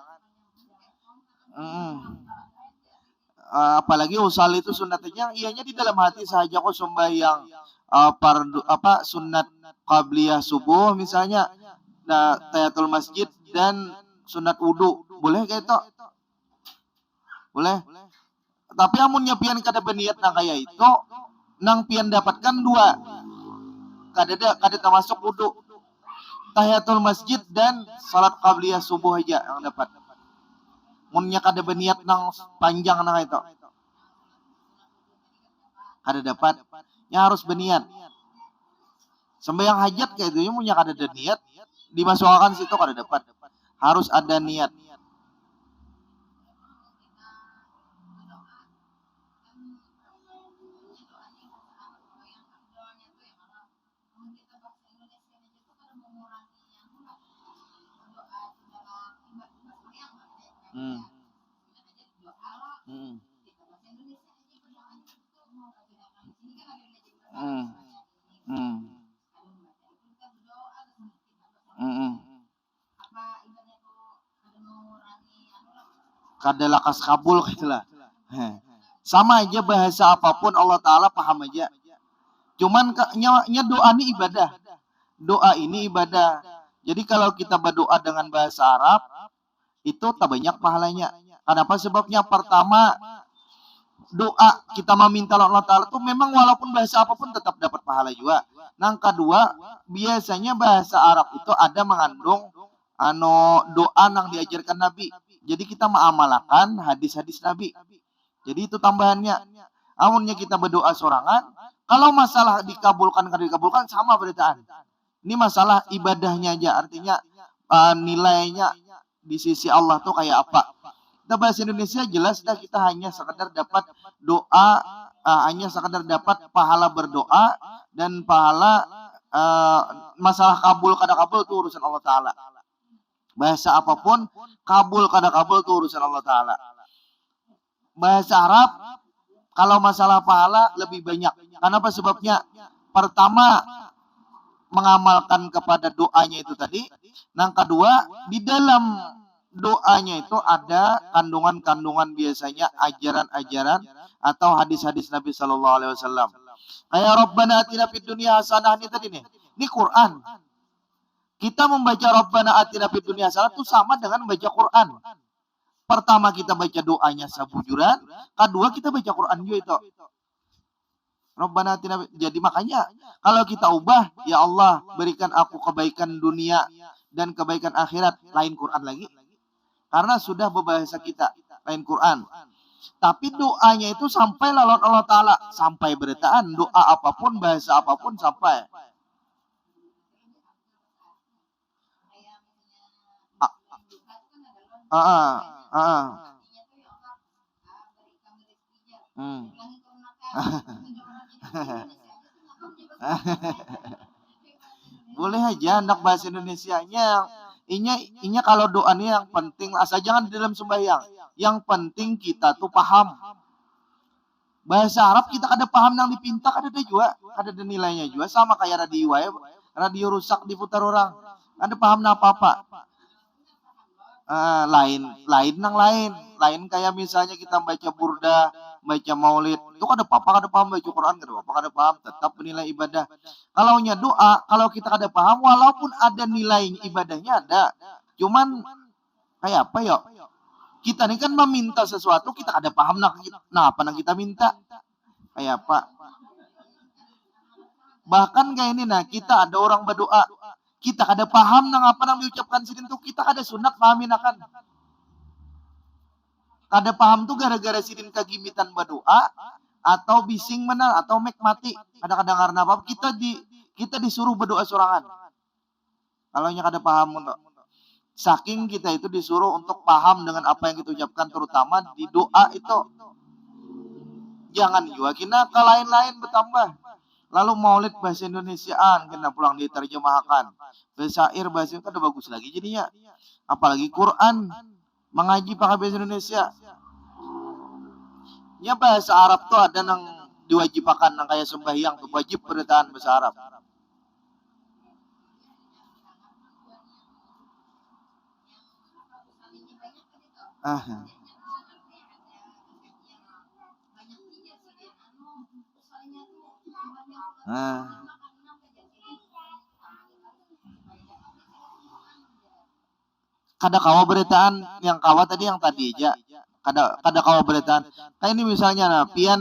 Apalagi usal itu sunatnya ianya di dalam hati saja kok sembahyang sunat qabliyah subuh misalnya tahiyatul masjid dan sunat wudu boleh kayak itu boleh tapi amunnya pian kada berniat nang kaya itu nang pian dapatkan dua kada termasuk wudu tahiyatul masjid dan salat qabliyah subuh aja yang dapat munnya kada berniat nang panjang nang itu kada dapat nya harus berniat sembahyang hajat kayak itu munnya kada ada niat dimasukkan situ kada dapat harus ada niat. Hmm. Hmm. Hmm. Hmm. Hmm. Kada lakas kabul gitulah. Sama aja bahasa apapun Allah Ta'ala paham aja. Cuman nya doa ini ibadah. Doa ini ibadah. Jadi kalau kita berdoa dengan bahasa Arab, itu tak banyak pahalanya. Kenapa? Sebabnya pertama, doa kita meminta Allah Ta'ala itu memang walaupun bahasa apapun tetap dapat pahala juga. Yang kedua, biasanya bahasa Arab itu ada mengandung doa yang diajarkan Nabi. Jadi kita mengamalkan hadis-hadis Nabi. Jadi itu tambahannya. Amunnya kita berdoa sorangan, kalau masalah dikabulkan kada dikabulkan sama beritaan. Ini masalah ibadahnya aja, artinya nilainya di sisi Allah tuh kayak apa. Kita bahasa Indonesia jelas dah kita hanya sekedar dapat doa, hanya sekedar dapat pahala berdoa dan pahala masalah kabul kada kabul itu urusan Allah Ta'ala. Bahasa apapun kabul kada kabul itu urusan Allah Ta'ala. Bahasa Arab kalau masalah pahala lebih banyak. Kenapa sebabnya? Pertama mengamalkan kepada doanya itu tadi. Yang kedua, di dalam doanya itu ada kandungan-kandungan biasanya ajaran-ajaran atau hadis-hadis Nabi Sallallahu Alaihi Wasallam. Kayak Rabbana atina fid dunya hasanah ini tadi nih. Ini Quran. Kita membaca Rabbana atina fid dunya hasanah itu sama dengan membaca Quran. Pertama kita baca doanya sabujuran, kedua kita baca Quran juga itu. Rabbana atina, jadi makanya kalau kita ubah, ya Allah berikan aku kebaikan dunia dan kebaikan akhirat, lain Quran lagi. Karena sudah berbahasa kita, lain Quran. Tapi doanya itu sampai lawan Allah Ta'ala, sampai beritaan, doa apapun, bahasa apapun sampai. Boleh aja anak bahasa Indonesianya inya kalau doanya yang penting asal jangan di dalam sembahyang. Yang penting kita tuh paham. Bahasa Arab kita kada paham yang dipinta kada ada juga, kada ada nilainya juga sama kayak radio ya. Radio rusak diputar orang. Kada paham apa-apa. Lain kayak misalnya kita baca burda, baca maulid itu kada paham baca Quran kada paham tetap nilai ibadah. Kalau nya doa kalau kita kada paham walaupun ada nilai ibadahnya ada cuman kayak apa ya kita ini kan meminta sesuatu kita kada paham nah apa yang kita minta kayak apa bahkan kayak ini nah kita ada orang berdoa kita kada paham nang apa nang diucapkan sidin tuh kita kada sunat pahamin akan kada paham tuh gara-gara sidin kagimitan berdoa atau bising menang atau mek mati kadang-kadang karena apa kita disuruh berdoa sorangan kalau nya kada paham untuk saking kita itu disuruh untuk paham dengan apa yang kita ucapkan terutama di doa itu Jangan juga kena ke lain-lain bertambah. Lalu maulid bahasa Indonesiaan kena pulang diterjemahkan. Besair bahasa itu ada bagus lagi jadinya. Apalagi Quran mengaji pakai bahasa Indonesia. Ya bahasa Arab tuh ada yang diwajibkan yang kayak sembahyang tuh wajib bertahan bahasa Arab. Ah. Ah. Kada kawa beritaan yang kawa tadi yang tadi aja. Kada kawa beritaan. Kayak ini misalnya nah, pian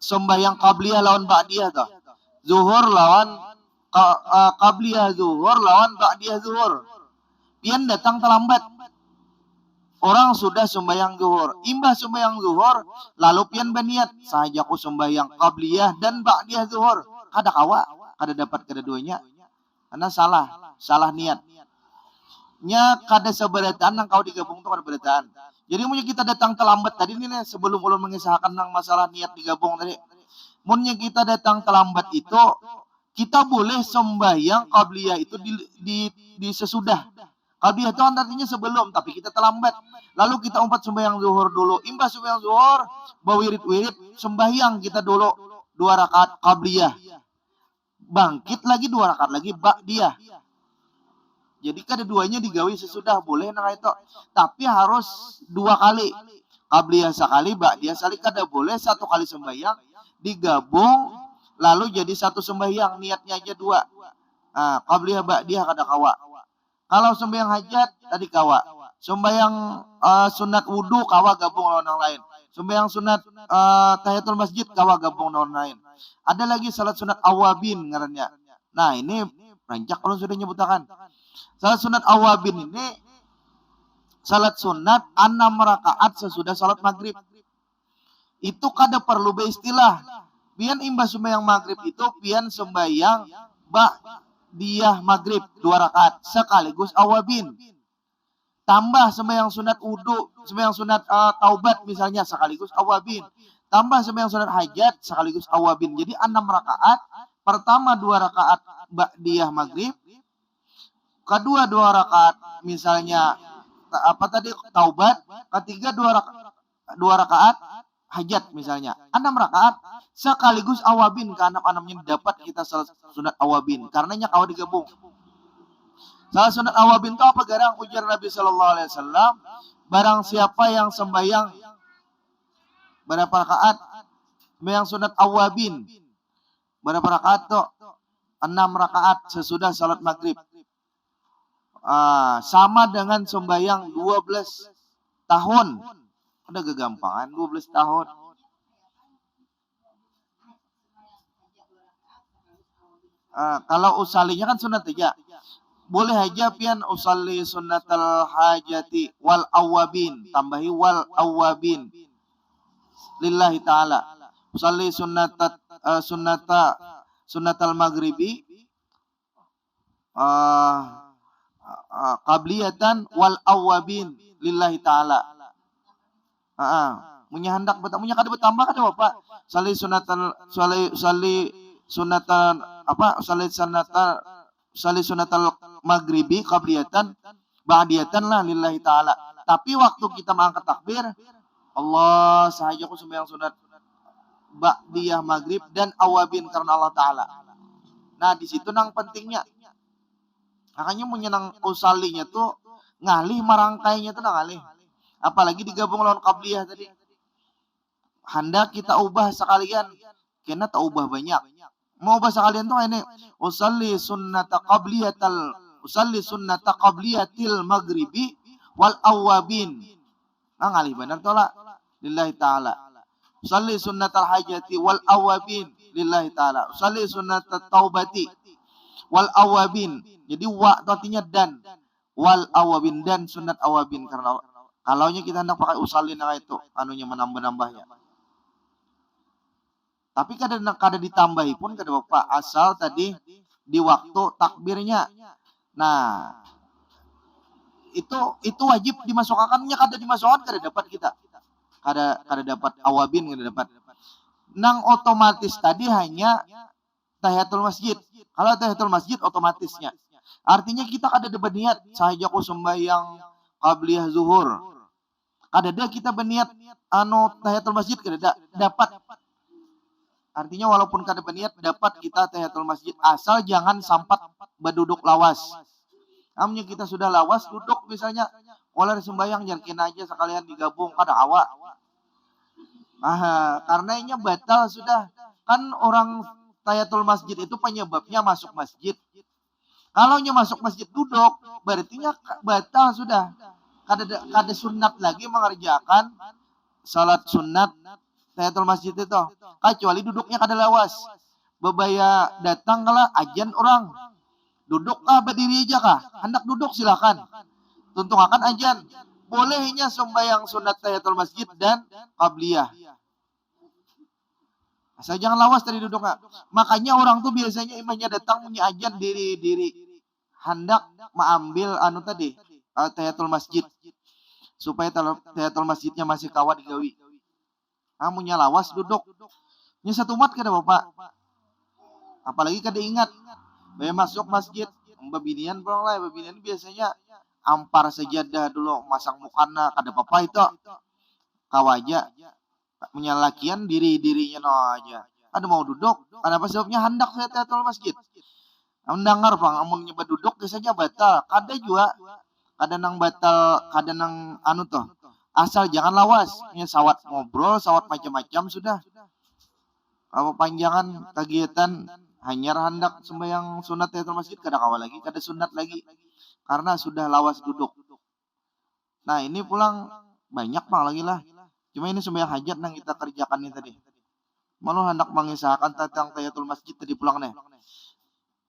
sembahyang qabliyah lawan ba'diyah toh. Zuhur lawan qabliyah zuhur lawan ba'diyah zuhur. Pian datang terlambat. Orang sudah sembahyang zuhur. Imbah sembahyang zuhur, lalu pian berniat sahajaku sembahyang qabliyah dan ba'diyah zuhur. Kada kawa, kada dapat kedua-duanya. Karena salah niat. Nya kada seberataan yang kau digabung tuh kada berataan. Jadi munnya kita datang terlambat tadi nih sebelum ulun mengisahkan tentang masalah niat digabung tadi. Munnya kita datang terlambat itu kita boleh sembahyang qabliyah itu di sesudah. Qabliyah itu artinya sebelum, tapi kita terlambat. Lalu kita umpat sembahyang zuhur dulu. Imbas sembahyang zuhur, bawirid-wirid sembahyang kita dulu 2 rakaat qabliyah. Bangkit lagi 2 rakaat lagi ba'diyah. Jadi kedua-duanya digawi sesudah boleh nah itu. Tapi harus 2 kali. Qabliyah sekali, ba'diyah sekali. Kada boleh 1 kali sembahyang digabung lalu jadi 1 sembahyang, niatnya aja 2. Nah, qabliyah ba'diyah kada kawa. Kalau sembahyang hajat tadi kawa. Sembahyang sunat wudu kawa gabung lawan yang lain. Sembahyang sunat tahiyatul masjid kawa gabung lawan lain. Ada lagi salat sunat awabin ngarannya. Nah, ini rancak kalau sudah nyebutakan. Salat sunat awabin ini salat sunat 6 rakaat sesudah salat maghrib. Itu kada perlu beristilah. Pian imbas sembahyang maghrib itu pian sembahyang ba'diyah maghrib 2 rakaat sekaligus awabin. Tambah sembahyang sunat wudu, sembahyang sunat taubat misalnya sekaligus awabin. Tambah sembahyang sunat hajat sekaligus awabin. Jadi 6 rakaat. Pertama 2 rakaat ba'diyah maghrib. Kedua 2 rakaat misalnya apa tadi taubat. Ketiga 2 rakaat hajat misalnya. 6 rakaat sekaligus awabin. Ke 6-6-nya dapat kita salat sunat awabin. Karenanya kawa digabung. Salat sunat awabin itu apa garang ujar Nabi Sallallahu Alaihi Wasallam. Barang siapa yang sembahyang berapa rakaat? Sembahyang sunat awabin. Berapa rakaat tuh? 6 rakaat sesudah salat maghrib. Sama dengan sembahyang 12 tahun. Ada kegampangan 12 tahun. Kalau usalinya kan sunat aja. Boleh aja pian usalli sunnatal hajati wal awabin. Tambahi wal awabin. Lillahi ta'ala. Usalli sunnatal maghribi. Qabliyatan wal awabin. Lillahi ta'ala. Punya hendak betul. Punya kada bertambah kada Bapak. Usalli sunnatal maghribi qabliyatan ba'diyatan lah lillahi ta'ala. Tapi waktu kita mengangkat takbir, Allah sahaja aku sembahyang sunat ba'diyah maghrib dan awabin karena Allah Ta'ala. Nah di situ nang pentingnya. Makanya menyenang usalinya tuh ngalih marangkainya tuh ngalih. Apalagi digabung lawan qabliyah tadi. Hendak kita ubah sekalian. Kena tak ubah banyak. Mau ubah sekalian tuh ini. Usalli sunnata qabliyatil maghribi wal awabin. Ngalih benar tuh lah. Lillahi ta'ala. Usalli sunnatal hajati wal awabin. Lillahi ta'ala. Usalli sunnatat taubati wal awabin. Jadi wa itu artinya dan. Wal awabin dan sunat awabin. Karena kalaunya kita hendak pakai usalli nah itu. Anunya menambah-nambahnya. Tapi kada ditambahi pun kada Bapak. Asal tadi di waktu takbirnya. Nah, itu wajib dimasukkannya kada dimasukkan kada dapat kita. Kada dapat awabin kada dapat. Nang otomatis tadi hanya tahiyatul masjid. Kalau tahiyatul masjid otomatisnya. Artinya kita kada ada berniat sahaja ku sembahyang qabliyah zuhur. Kada ada kita berniat tahiyatul masjid kada dapat. Artinya walaupun kada berniat dapat kita tahiyatul masjid asal jangan sampai berduduk lawas. Namanya kita sudah lawas duduk misalnya oleh sembahyang jarkin aja sekalian digabung kada awak. Karena ini batal sudah. Kan orang tahiyatul masjid itu penyebabnya masuk masjid. Kalau masuk masjid duduk, berarti batal sudah. Kada sunat lagi mengerjakan salat sunat tahiyatul masjid itu. Kecuali duduknya kada lawas. Bebaya datang kala ajan orang. Duduk kah berdiri aja kah? Hendak duduk silakan. Tuntung akan ajan. Bolehnya sembahyang sunat tahiyatul masjid dan qabliyah. Asal jangan lawas tadi duduk kah. Makanya orang tuh biasanya imamnya datang punya ajan diri hendak mengambil tadi tahiyatul masjid supaya tahiyatul masjidnya masih kawat digawi. Amunnya lawas duduk. Ini satu umat kada Bapak. Apalagi kada ingat. Masuk masjid, babinian pulang lah, babinian biasanya ampar sejadah dulu, masang mukana, kada apa-apa itu. Kawaja menyalakian dirinya no aja. Ada mau duduk, kenapa sebabnya hendak saya tahiyatul masjid. Mendengar bang, amun nyoba duduk biasanya batal. Kada juga, kada nang batal, kada nang tuh. Asal jangan lawas, sawat ngobrol, sawat macam-macam sudah. Apa panjangan kegiatan hanya hendak sembahyang sunat tahiyatul masjid kada kawal lagi, kada sunat lagi karena sudah lawas duduk. Nah ini pulang banyak bang lagi lah. Cuma ini sembahyang hajat yang kita kerjakan ini tadi. Malu hendak mengisahkan tentang tahiyatul masjid tadi pulang nih.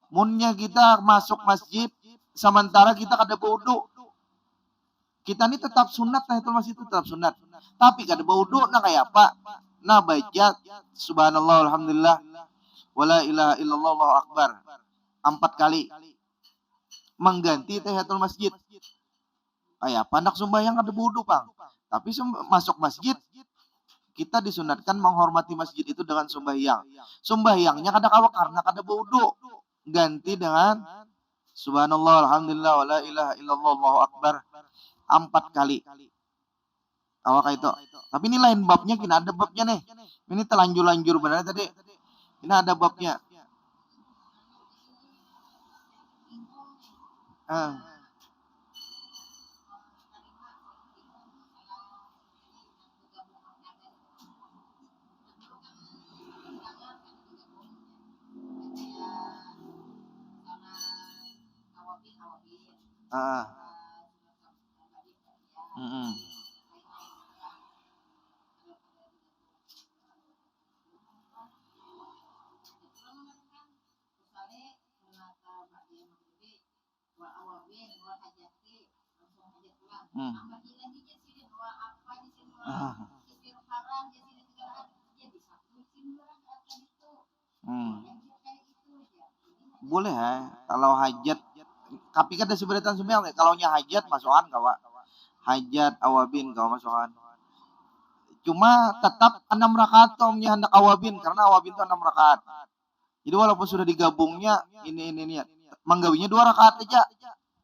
Munnya kita masuk masjid sementara kita kada baudu. Kita ini tetap sunat tahiyatul masjid itu tetap sunat. Tapi kada baudu nah kayak apa? Nah baca subhanallah alhamdulillah wala ilaha illallah Allahu akbar 4 kali mengganti tahiyatul masjid. Kayak apa nak sembahyang ada wudu Bang. Tapi masuk masjid kita disunatkan menghormati masjid itu dengan sembahyang. Sembahyangnya kada kawak karena kada wudu. Ganti dengan subhanallah alhamdulillah wala ilaha illallah Allahu akbar 4 kali. Kawak itu. Tapi ini lain babnya, kini ada babnya nih. Ini telanjur-lanjur benar tadi. Ini ada babnya. Boleh ya, kalau hajat. Tapi kan ada sebenarnya sembahyang. Kalau hajat masukan kawa. Hajat awabin kawa masukan. Cuma tetap 6 rakaat omnya hendak awabin karena awabin itu 6 rakaat. Jadi walaupun sudah digabungnya ini menggawinya 2 rakaat aja.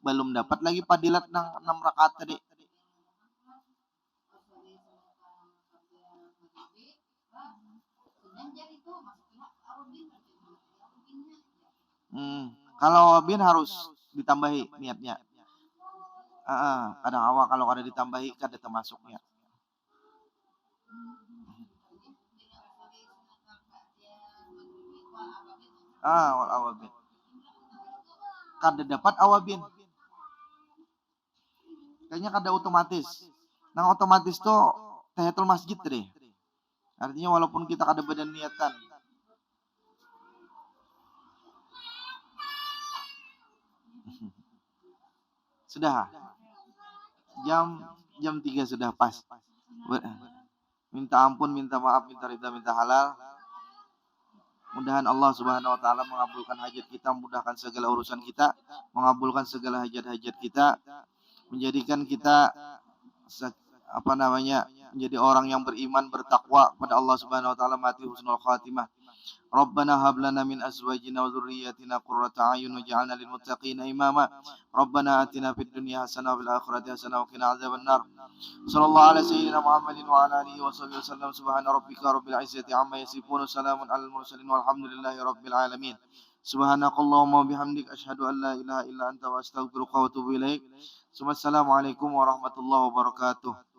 Belum dapat lagi padilat 6 rakaat tadi. Kalau awabin harus ditambahi niatnya. Kadang awal kalau ada ditambahi kada termasuknya. Awabin. Kada dapat awabin. Kayaknya kada otomatis. Nang otomatis tuh tahiyatul masjid tadi. Artinya walaupun kita kada badan niatan. Sudah. Jam 3 sudah pas. Minta ampun, minta maaf, minta ridha, minta halal. Mudahan Allah Subhanahu wa taala mengabulkan hajat kita, mudahkan segala urusan kita, mengabulkan segala hajat-hajat kita, menjadikan kita menjadi orang yang beriman, bertakwa kepada Allah Subhanahu wa taala, mati husnul khatimah. Rabbana hab lana min azwajina wa dzurriyyatina qurrata a'yun waj'alna lil muttaqina imama. Rabbana atina fid dunya hasanah wa fil akhirati hasanah wa qina adzabannar. Sallallahu ala sayyidina Muhammadin wa ala alihi wa sahbihi wasallam. Subhana rabbika rabbil izzati amma yasifun. Salamun alal mursalin walhamdulillahi rabbil alamin. Subhanakallahumma wa bihamdik asyhadu an la ilaha illa anta wa astaghfiruka wa atubu ilaik. Assalamualaikum warahmatullahi wabarakatuh.